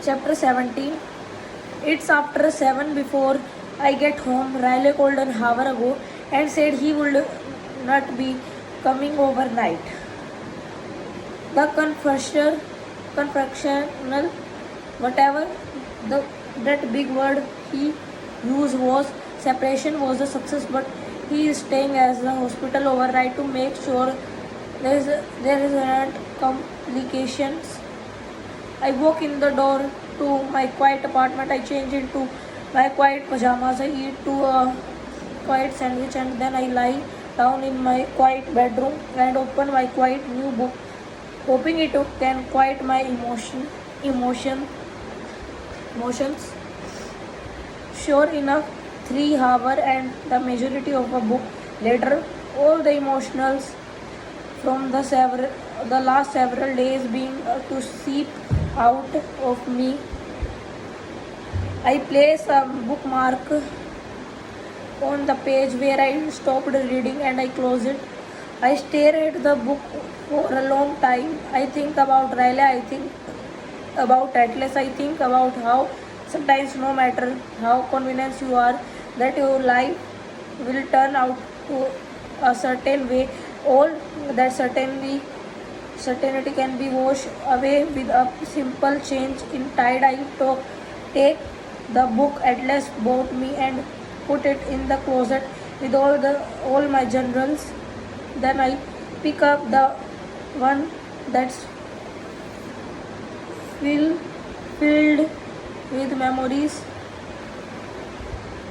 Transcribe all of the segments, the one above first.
Chapter 17. It's after 7 before I get home. Riley called an hour ago and said he would not be coming overnight. The confectional, whatever that big word he used was, separation was a success, but he is staying as the hospital overnight to make sure there isn't complications. I walk in the door to my quiet apartment. I change into my quiet pajamas. I eat to a quiet sandwich and then I lie down in my quiet bedroom and open my quiet new book, hoping it can quiet my emotions. Sure enough, 3 hours and the majority of a book later, all the emotionals from the last several days being to seep out of me. I place a bookmark on the page where I stopped reading and I close it. I stare at the book for a long time. I think about Riley, I think about Atlas, I think about how sometimes no matter how convinced you are that your life will turn out to a certain way, all that certainty can be washed away with a simple change in tide. I take the book Atlas bought me and put it in the closet with all my journals. Then I pick up the one that's filled with memories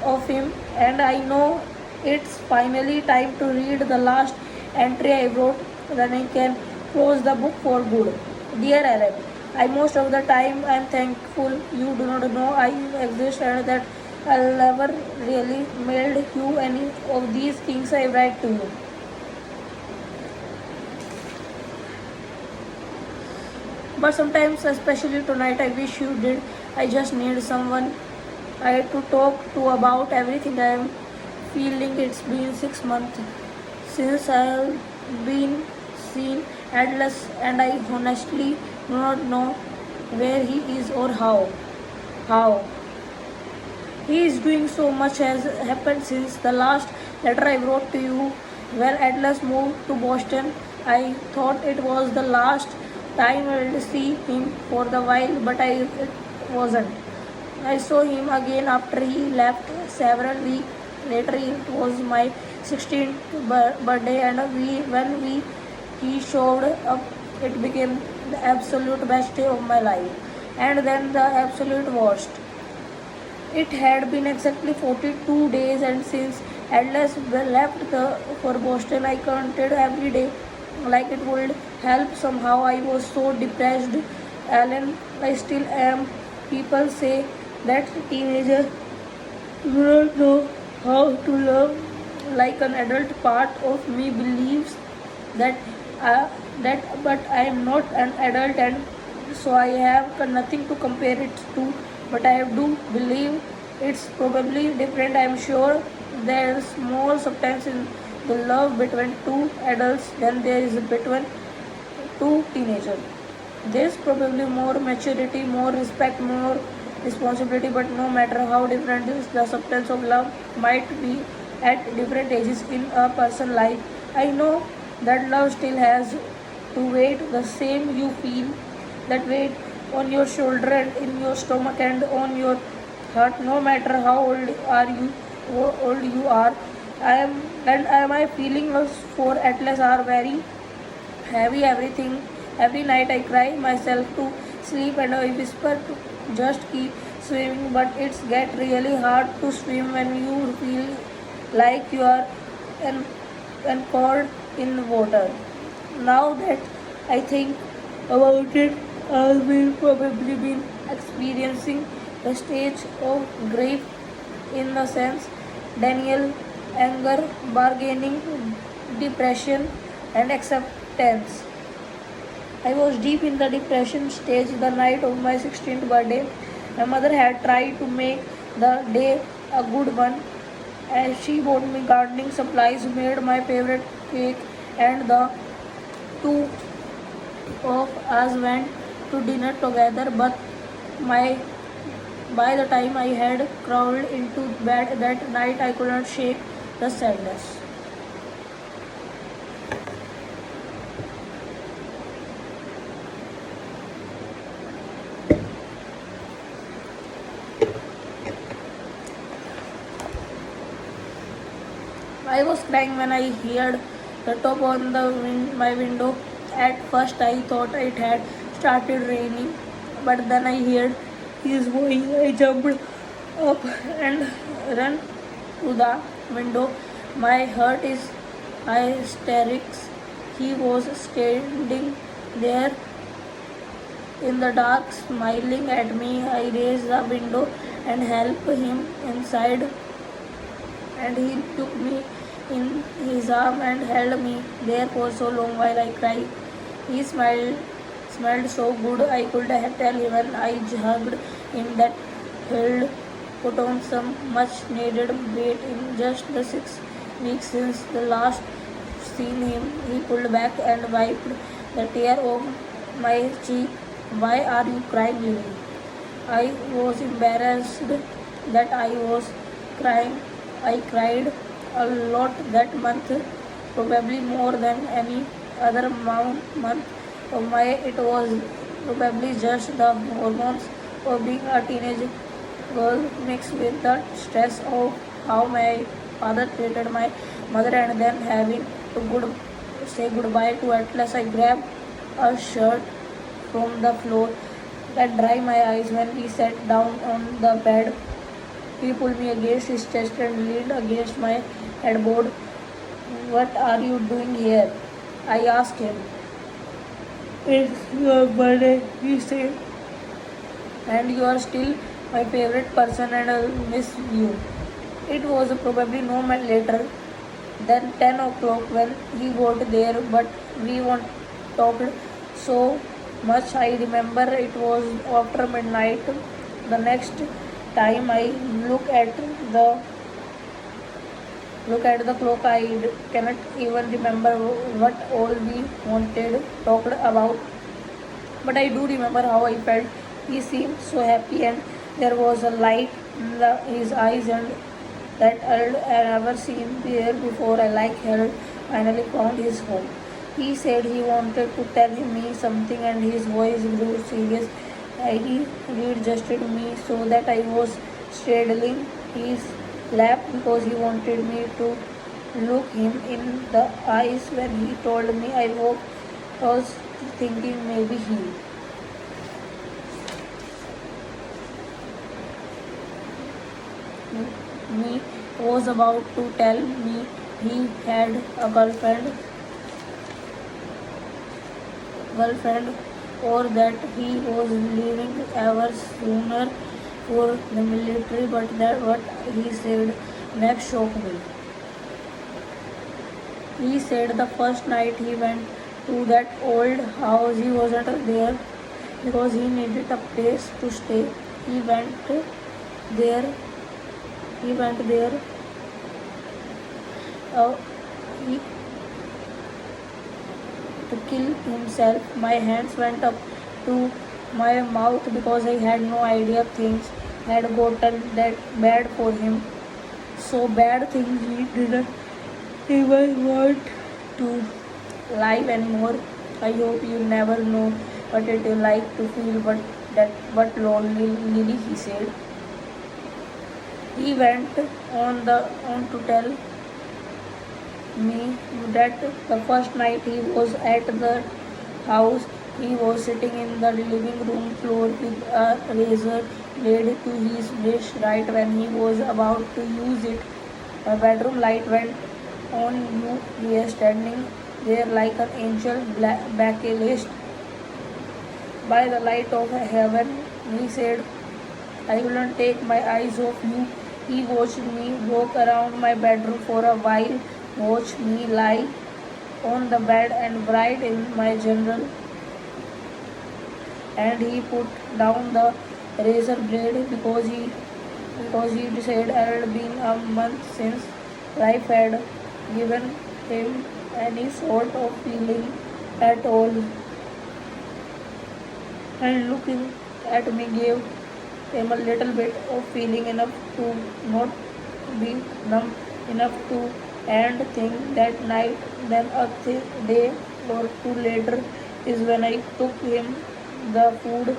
of him, and I know it's finally time to read the last entry I wrote. Then I can close the book for good. Dear Alan, I most of the time I'm thankful you do not know I exist and that I'll never really mailed you any of these things I write to you. But sometimes, especially tonight, I wish you did. I just need someone to talk to about everything I am feeling. It's been 6 months since I've been seen Atlas, and I honestly do not know where he is or how. How? He is doing so much has happened since the last letter I wrote to you. When Atlas moved to Boston, I thought it was the last time I would see him for the while, but it wasn't. I saw him again after he left several weeks later. It was my 16th birthday, and when he showed up, it became the absolute best day of my life, and then the absolute worst. It had been exactly 42 days, and since Atlas left for Boston, I counted every day like it would help. Somehow I was so depressed. Alan, I still am. People say that teenagers do not know how to love like an adult. Part of me believes that but I am not an adult, and so I have nothing to compare it to. But I do believe it's probably different. I'm sure there's more substance in the love between two adults than there is between two teenagers. There's probably more maturity, more respect, more responsibility, but no matter how different is the substance of love might be at different ages in a person's life, I know that love still has to weight the same. You feel that weight on your shoulder and in your stomach and on your heart, no matter how old you are. I feelings for Atlas are very heavy. Every night I cry myself to sleep and I whisper to just keep swimming, but it's get really hard to swim when you feel like you are en- anchored in water. Now that I think about it, I've probably been experiencing the stage of grief in a sense. Daniel, anger, bargaining, depression, and acceptance. I was deep in the depression stage the night of my 16th birthday. My mother had tried to make the day a good one, and she bought me gardening supplies, made my favorite cake, and the two of us went to dinner together. But My by the time I had crawled into bed that night, I could not shake the sadness. I was crying when I heard the top on my window. At first, I thought it had started raining, but then I heard his voice. I jumped up and ran to the window. My heart is hysterics. He was standing there in the dark, smiling at me. I raised the window and helped him inside, and he took me in his arm and held me there for so long while I cried. He smelled so good I could tell him, and I hugged him that he'd put on some much needed weight in just the 6 weeks since the last seen him. He pulled back and wiped the tear off my cheek. Why are you crying, Lily? I was embarrassed that I was crying. I cried a lot that month, probably more than any other month of my. It was probably just the hormones of being a teenage girl mixed with the stress of how my father treated my mother and then having to say goodbye to Atlas. I grabbed a shirt from the floor that dry my eyes when he sat down on the bed. He pulled me against his chest and leaned against my headboard. What are you doing here? I asked him. It's your birthday, he said, and you are still my favorite person and I'll miss you. It was probably no more later than 10 o'clock when he got there, but we won't talked so much. I remember it was after midnight. The next time I look at the clock, I cannot even remember what all we wanted talked about, but I do remember how I felt. He seemed so happy, and there was a light in his eyes, and that I'd never seen there before. I like had finally found his home. He said he wanted to tell me something, and his voice grew serious. He readjusted me so that I was straddling his lap because he wanted me to look him in the eyes when he told me. I was thinking maybe he me was about to tell me he had a girlfriend or that he was leaving ever sooner for the military, but that what he said next shocked me. He said the first night he went to that old house, he wasn't there because he needed a place to stay. He went there. He went there. Uh, he, to kill himself. My hands went up to my mouth because I had no idea things had gotten that bad for him. So bad things he didn't even want to live anymore. I hope you never know what it is like to feel but lonely, Lily, he said. He went on to tell me that the first night he was at the house, he was sitting in the living room floor with a razor blade to his wrist. Right when he was about to use it, the bedroom light went on. You were standing there like an angel, backlist by the light of heaven. He said, I wouldn't take my eyes off you. He watched me walk around my bedroom for a while, watched me lie on the bed and write in my journal, and he put down the razor blade because he said it had been a month since life had given him any sort of feeling at all. And looking at me gave him a little bit of feeling enough to not be numb enough to end think that night. Then a day or two later is when I took him the food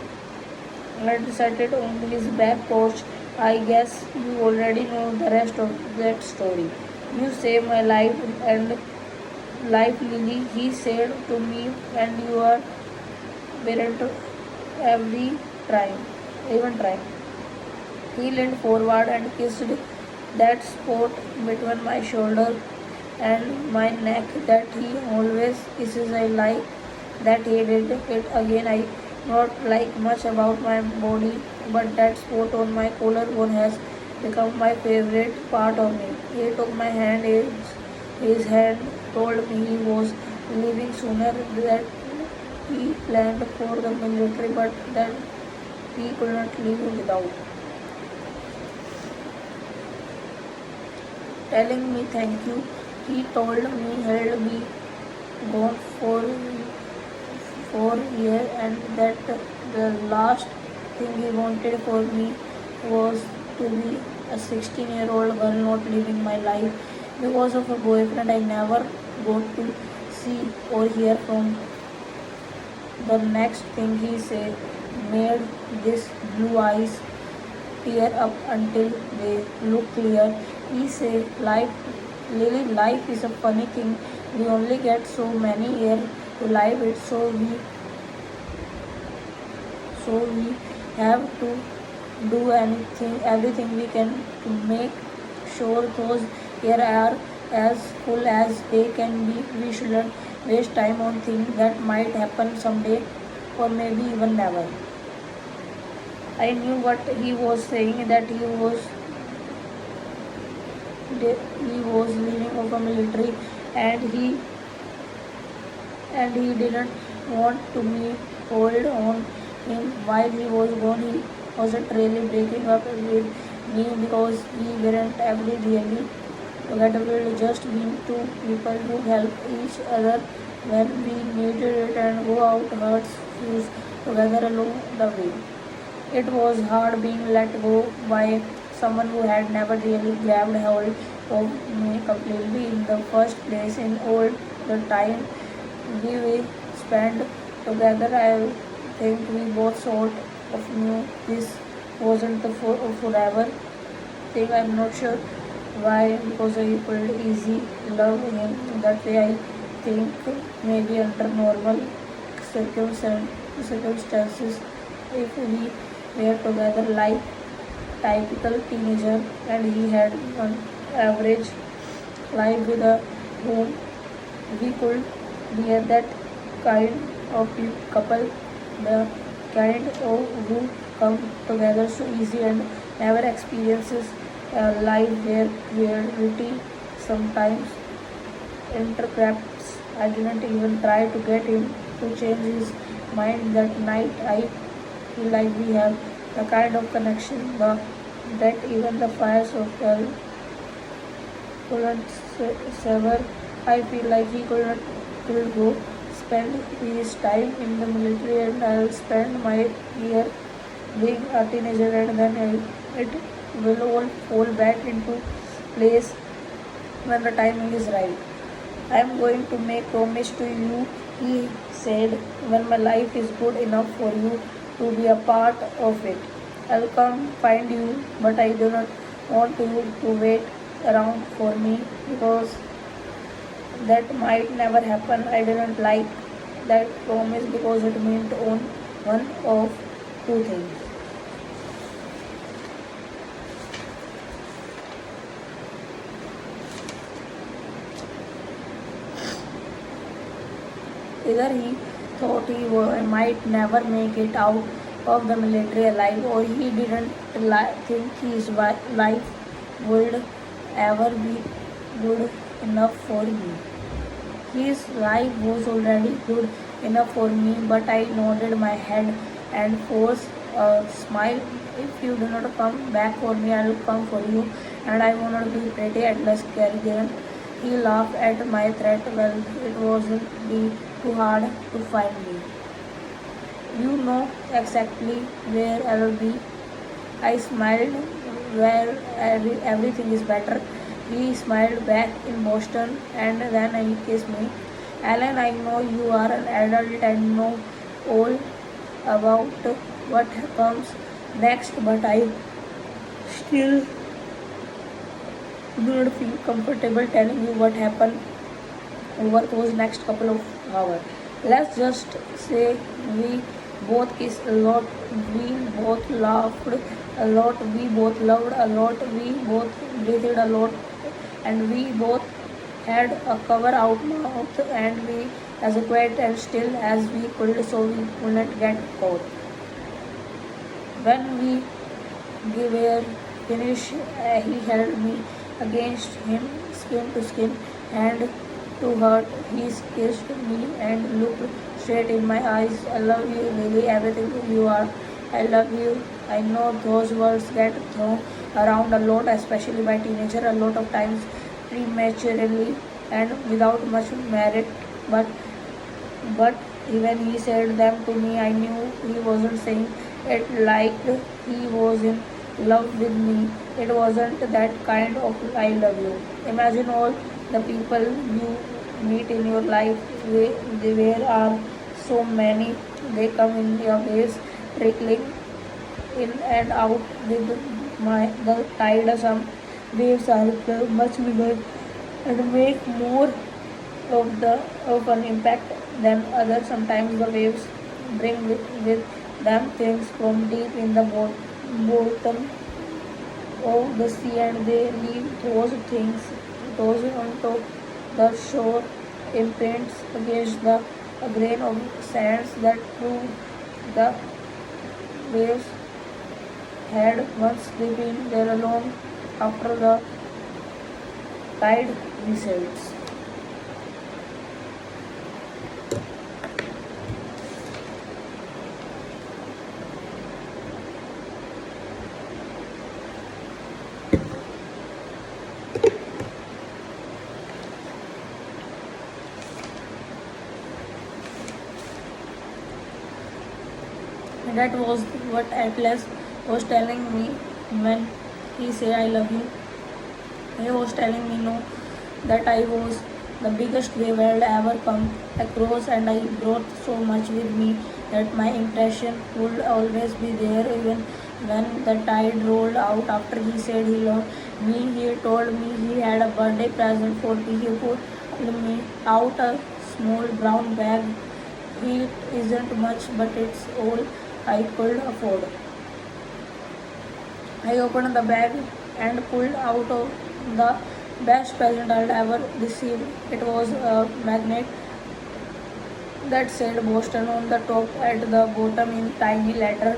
and set it on his back porch. I guess you already know the rest of that story. You saved my life and life, Lily, he said to me, and you are weren't every trying, even trying. He leaned forward and kissed that spot between my shoulder and my neck that he always kisses. I like that he did it again. I not like much about my body, but that spot on my collarbone has become my favorite part of me. He took my hand, his hand told me he was leaving sooner, that he planned for the military, but that he could not leave without telling me thank you. He told me he'll be gone for a year and that the last thing he wanted for me was to be a 16-year-old girl not living my life because of a boyfriend I never got to see or hear from. The next thing he said made these blue eyes tear up until they look clear. He said, Lily, life is a funny thing. We only get so many years to live it, so we have to do everything we can to make sure those years are as full as they can be. We shouldn't waste time on things that might happen someday or maybe even never. I knew what he was saying, that he was leaving of a military and he didn't want to me hold on him while he was gone. He wasn't really breaking up with me because we weren't ever really together. We were just being two people who help each other when we needed it and go out hurts shoes together along the way. It was hard being let go by someone who had never really grabbed hold of me completely in the first place. In all the time we spent together, I think we both sort of knew this wasn't the forever thing. I'm not sure why, because I could easily love him that way. I think maybe under normal circumstances, if we were together like typical teenager and he had an average life with a home, we could be that kind of couple, the kind of who come together so easy and never experiences a life where reality sometimes interrupts. I didn't even try to get him to change his mind that night. I feel like we have the kind of connection that even the fires of hell couldn't sever. I feel like he could go spend his time in the military and I'll spend my year being a teenager, and then it will all fall back into place when the timing is right. I am going to make promise to you, he said, when my life is good enough for you to be a part of it. I'll come find you, but I do not want you to wait around for me because that might never happen. I didn't like that promise because it meant on one of two things. Either he thought might never make it out of the military alive, or he didn't think his life would ever be good enough for me. His life was already good enough for me, but I nodded my head and forced a smile. If you do not come back for me, I will come for you, and I will not be pretty Atlas Carrigan. He laughed at my threat. Well, it wasn't be too hard to find me. You know exactly where I'll be. I smiled where everything is better. He smiled back in Boston and then he kissed me. Alan, I know you are an adult and know all about what comes next, but I still do not feel comfortable telling you what happened over those next couple of hours. Let's just say we both kissed a lot, we both laughed a lot, we both loved a lot, we both breathed a lot, and we both had a cover out mouth and we as quiet and still as we could so we couldn't get caught. When we were finished, he held me against him, skin to skin, hand to heart. He kissed me and looked straight in my eyes. I love you, Lily, everything you are. I love you. I know those words get thrown around a lot, especially by teenagers, a lot of times prematurely and without much merit. But but when he said them to me, I knew he wasn't saying it like he was in love with me. It wasn't that kind of I love you. Imagine all the people you meet in your life. There are so many. They come in your waves, trickling in and out with the tide. Some waves are much bigger and make more of an impact than others. Sometimes the waves bring with them things from deep in the bottom of the sea and they leave those things those on top the shore imprints against the a grain of sands that prove the waves had once been there alone after the tide recedes. And that was what Atlas was telling me when he said I love you. He was telling me no that I was the biggest wave I had ever come across and I brought so much with me that my impression would always be there even when the tide rolled out after he said he loved me. He told me he had a birthday present for me. He pulled me out a small brown bag. It isn't much but it's all I could afford. I opened the bag and pulled out of the best present I'd ever received. It was a magnet that said Boston on the top at the bottom in tiny letter.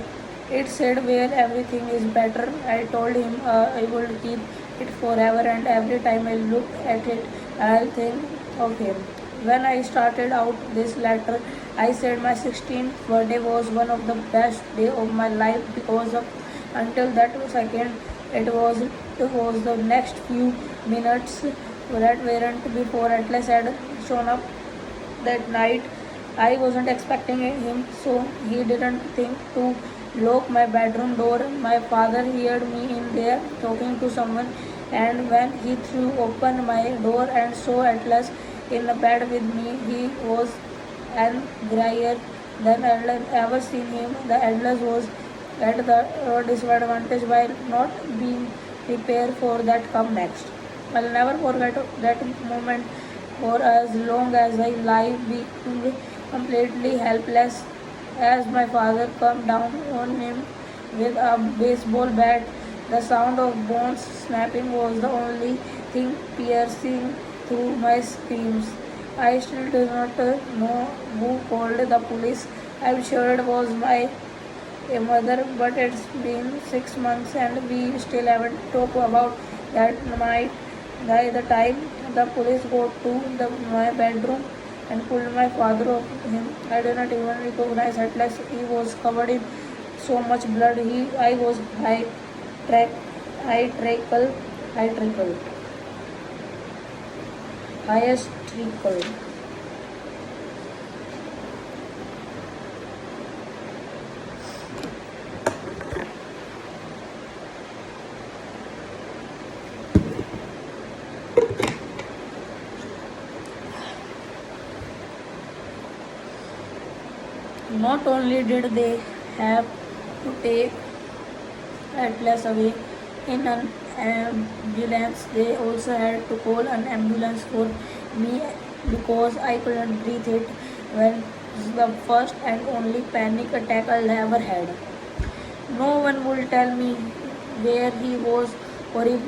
It said where everything is better. I told him I would keep it forever and every time I look at it I'll think of him. When I started out this letter, I said my 16th birthday was one of the best day of my life because of until that second it was the next few minutes that weren't before Atlas had shown up that night. I wasn't expecting him, so he didn't think to lock my bedroom door. My father heard me in there talking to someone, and when he threw open my door and saw Atlas in the bed with me, he was angrier than I'd ever seen him. The Atlas was at the disadvantage by not being prepared for that come next. I'll never forget that moment for as long as I lie being completely helpless as my father come down on him with a baseball bat. The sound of bones snapping was the only thing piercing through my screams. I still do not know who called the police. I'm sure it was my mother, but it's been 6 months and we still haven't talked about that night. By the time the police got to my bedroom and pulled my father off him, I did not even recognize Atlas. He was covered in so much blood. I was track, high trickle, high trickle, highest trickle. Not only did they have to take Atlas away in an ambulance, they also had to call an ambulance for me because I couldn't breathe. It was the first and only panic attack I ever had. No one would tell me where he was or if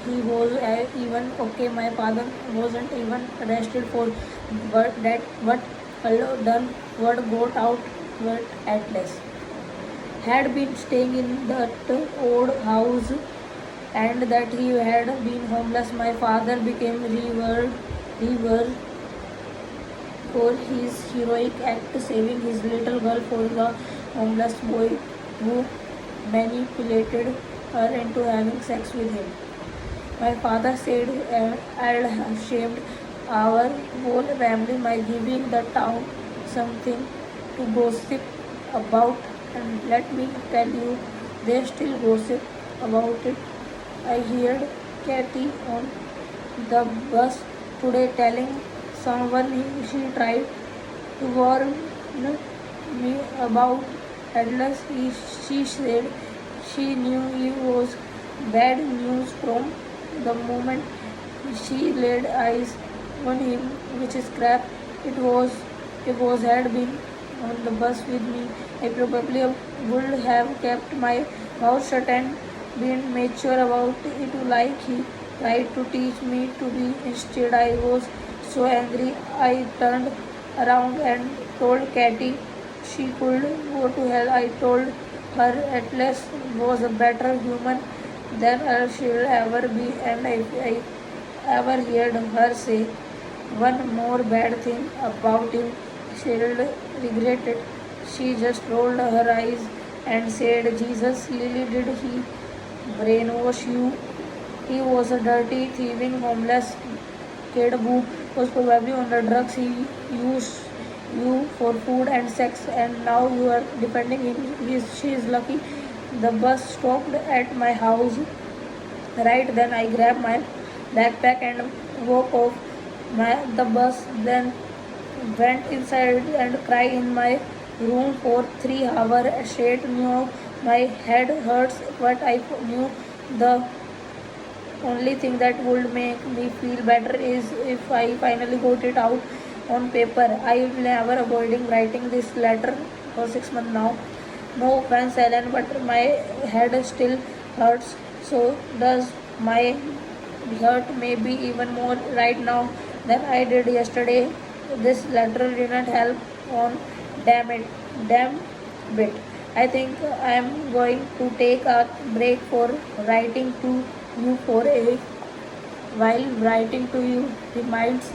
he was even okay. My father wasn't even arrested for what done what got out what Atlas had been staying in that old house and that he had been homeless. My father became revered for his heroic act saving his little girl for the homeless boy who manipulated her into having sex with him. My father said I'd have shamed our whole family by giving the town something to gossip about, and let me tell you, they still gossip about it. I heard Kathy on the bus today telling someone she tried to warn me about Atlas. She said she knew it was bad news from the moment she laid eyes on him, which is crap. It was had been on the bus with me. I probably would have kept my mouth shut and been mature about it like he tried to teach me to be. Instead, I was so angry I turned around and told Katy she could go to hell. I told her Atlas was a better human than she'll ever be, and I ever heard her say one more bad thing about him, she'll regret it. She just rolled her eyes and said, Jesus, Lily, did he brainwash you? He was a dirty, thieving, homeless kid who was probably on the drugs. He used you for food and sex, and now you are defending him. She is lucky. The bus stopped at my house. Right then, I grabbed my backpack and walked off the bus. Then went inside and cried in my room for 3 hours straight. Knew my head hurts, but I knew the only thing that would make me feel better is if I finally got it out on paper. I will never avoiding writing this letter for 6 months now. No offense, Ellen, but my head still hurts. So does my hurt maybe even more right now than I did yesterday. This letter didn't help on damn bit. I think I am going to take a break for writing to you for a while. Writing to you reminds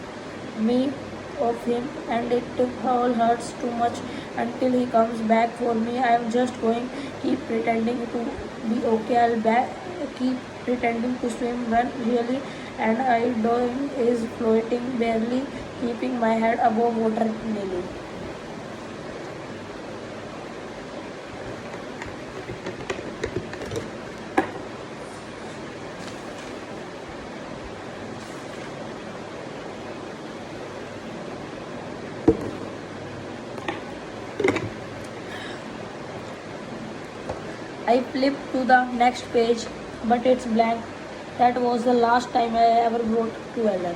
me of him, and it all hurts too much until he comes back for me. I am just going keep pretending to be okay. Keep pretending to swim when really and I doing is floating, barely keeping my head above water. Lily. I flipped to the next page, but it's blank. That was the last time I ever wrote to Ellen.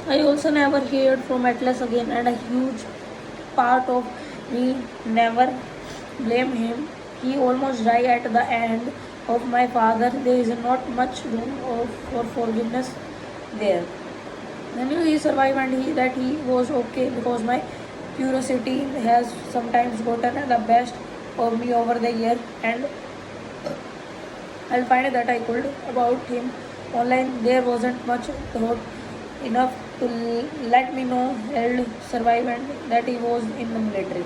I also never heard from Atlas again, and a huge part of me never blamed him. He almost died at the end of my father. There is not much room for forgiveness there. I knew he survived and that he was okay because my curiosity has sometimes gotten the best of me over the year, and I'll find that I could about him online. There wasn't much thought enough to let me know he'll survive and that he was in the military.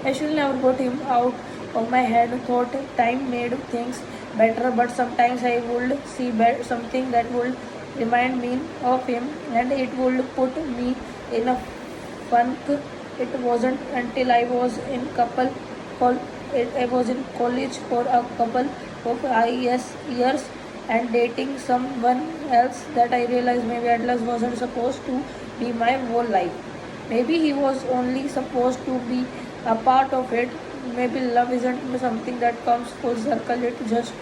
I should never got him out of my head. Thought time made things better, but sometimes I would see something that would remind me of him, and it would put me in a funk. It wasn't until I was in I was in college for a couple of years and dating someone else that I realized maybe Atlas wasn't supposed to be my whole life. Maybe he was only supposed to be a part of it. Maybe love isn't something that comes full circle, it just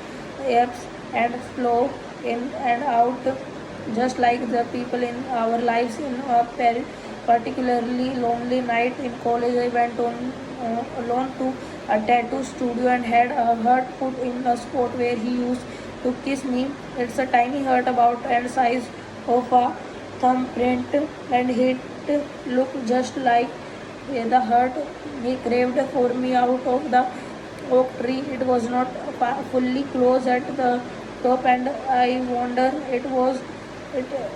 ebbs and flow in and out, just like the people in our lives. In a particularly lonely night in college, I went on alone to a tattoo studio and had a heart put in a spot where he used to kiss me. It's a tiny heart about and size of a thumbprint, and it looked just like the heart he craved for me out of the oak tree. It was not fully closed at the top, and I wonder it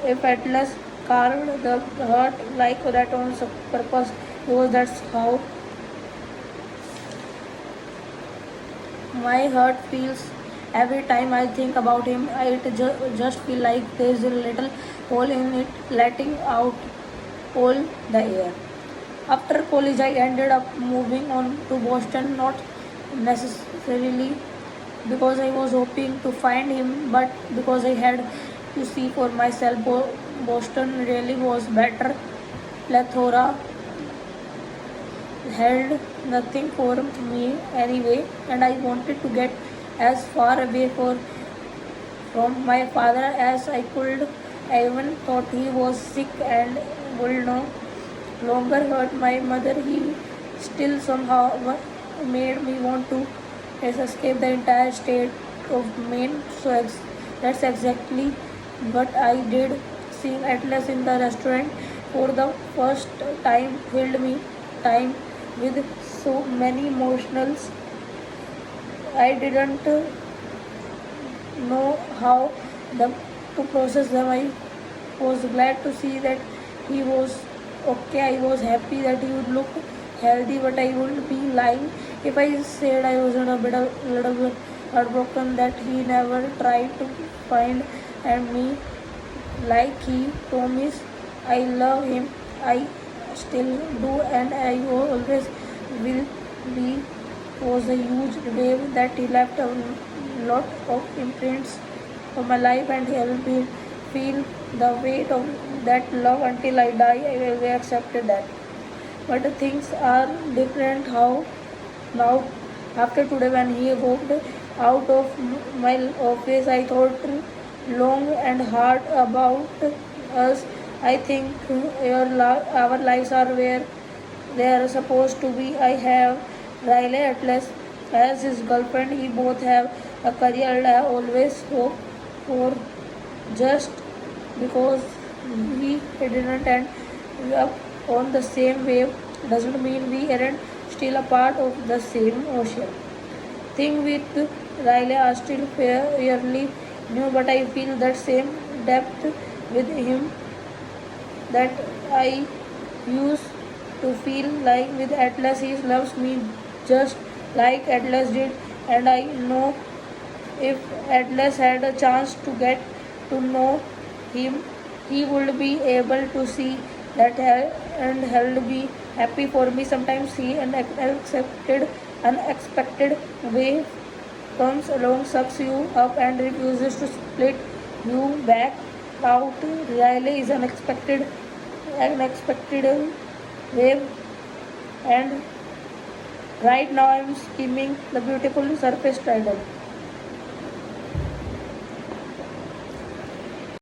if Atlas carved the heart like that on purpose, because that's how my heart feels every time I think about him. Just feel like there's a little hole in it, letting out all the air. After college, I ended up moving on to Boston, not necessarily because I was hoping to find him, but because I had to see for myself. Boston really was better. Plethora held nothing for me anyway, and I wanted to get as far away from my father as I could. I even thought he was sick and would no longer hurt my mother. He still somehow made me want to escape the entire state of Maine. That's exactly what I did. Seeing Atlas in the restaurant for the first time filled me time with so many emotions. I didn't know how the, to process them. I was glad to see that he was okay. I was happy that he would look healthy, but I would be lying if I said I was in a little bit heartbroken that he never tried to find and me like he promised. I love him. I still do, and I always will be. Was a huge wave that he left a lot of imprints of my life, and he will be feel the weight of that love until I die. I will be accepted that. But things are different how now after today when he walked out of my office, I thought long and hard about us. I think our lives are where they are supposed to be. I have Riley Atlas as his girlfriend. He both have a career, and I always hope for just because we didn't end up on the same wave doesn't mean we aren't still a part of the same ocean. Thing with Riley are still fairly new, but I feel that same depth with him that I used to feel like with Atlas. He loves me just like Atlas did, and I know if Atlas had a chance to get to know him, he would be able to see that and he'll be happy for me. Sometimes he and unexpected way comes along, sucks you up, and refuses to split you back out. Really is unexpected wave, and right now I'm skimming the beautiful surface tidal.